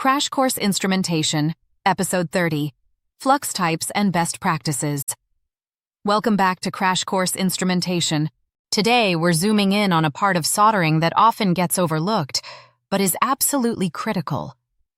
Crash Course Instrumentation, Episode 30, Flux Types and Best Practices. Welcome back to Crash Course Instrumentation. Today, we're zooming in on a part of soldering that often gets overlooked, but is absolutely critical: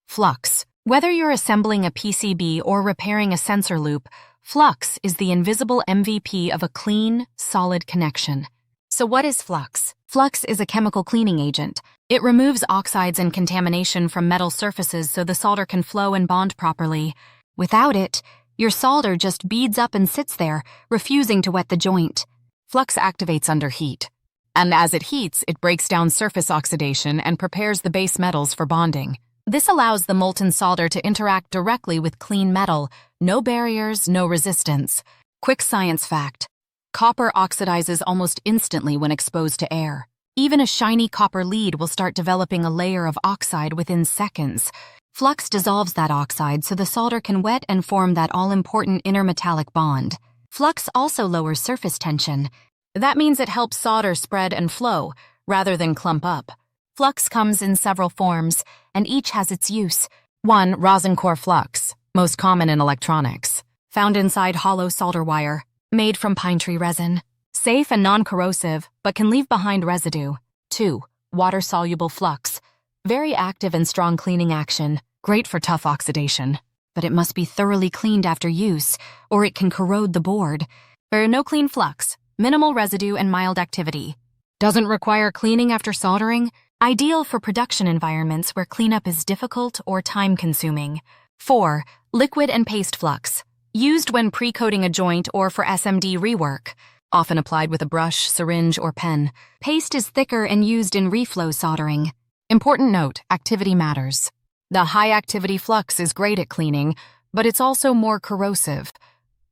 flux. Whether you're assembling a PCB or repairing a sensor loop, flux is the invisible MVP of a clean, solid connection. So what is flux? Flux is a chemical cleaning agent. It removes oxides and contamination from metal surfaces so the solder can flow and bond properly. Without it, your solder just beads up and sits there, refusing to wet the joint. Flux activates under heat, and as it heats, it breaks down surface oxidation and prepares the base metals for bonding. This allows the molten solder to interact directly with clean metal. No barriers, no resistance. Quick science fact: copper oxidizes almost instantly when exposed to air. Even a shiny copper lead will start developing a layer of oxide within seconds. Flux dissolves that oxide so the solder can wet and form that all-important intermetallic bond. Flux also lowers surface tension. That means it helps solder spread and flow, rather than clump up. Flux comes in several forms, and each has its use. 1. Rosin-core flux, most common in electronics. Found inside hollow solder wire, made from pine tree resin. Safe and non-corrosive, but can leave behind residue. 2. Water-soluble flux. Very active and strong cleaning action, great for tough oxidation. But it must be thoroughly cleaned after use, or it can corrode the board. No clean flux, minimal residue and mild activity. Doesn't require cleaning after soldering. Ideal for production environments where cleanup is difficult or time-consuming. 4. Liquid and paste flux. Used when pre-coating a joint or for SMD rework. Often applied with a brush, syringe, or pen. Paste is thicker and used in reflow soldering. Important note: activity matters. The high-activity flux is great at cleaning, but it's also more corrosive.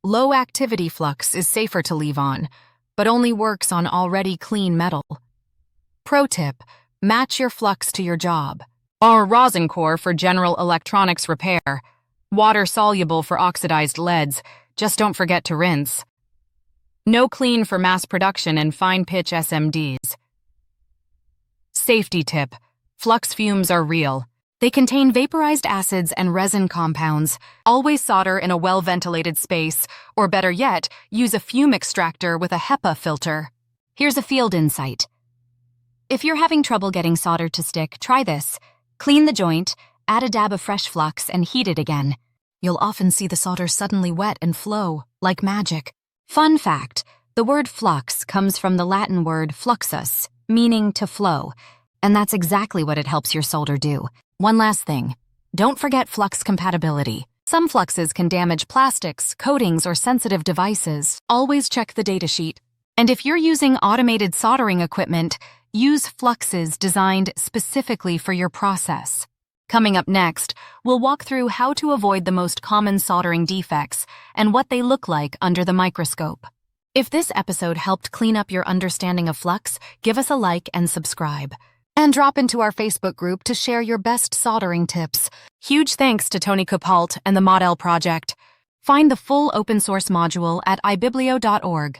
Low-activity flux is safer to leave on, but only works on already clean metal. Pro tip: match your flux to your job. Or rosin-core for general electronics repair. Water-soluble for oxidized leads. Just don't forget to rinse. No clean for mass production and fine-pitch SMDs. Safety tip: flux fumes are real. They contain vaporized acids and resin compounds. Always solder in a well-ventilated space, or better yet, use a fume extractor with a HEPA filter. Here's a field insight. If you're having trouble getting solder to stick, try this. Clean the joint, add a dab of fresh flux, and heat it again. You'll often see the solder suddenly wet and flow, like magic. Fun fact: the word flux comes from the Latin word fluxus, meaning to flow, and that's exactly what it helps your solder do. One last thing: don't forget flux compatibility. Some fluxes can damage plastics, coatings, or sensitive devices. Always check the datasheet. And if you're using automated soldering equipment, use fluxes designed specifically for your process. Coming up next, we'll walk through how to avoid the most common soldering defects and what they look like under the microscope. If this episode helped clean up your understanding of flux, give us a like and subscribe. And drop into our Facebook group to share your best soldering tips. Huge thanks to Tony Kuphaldt and the Model Project. Find the full open source module at ibiblio.org.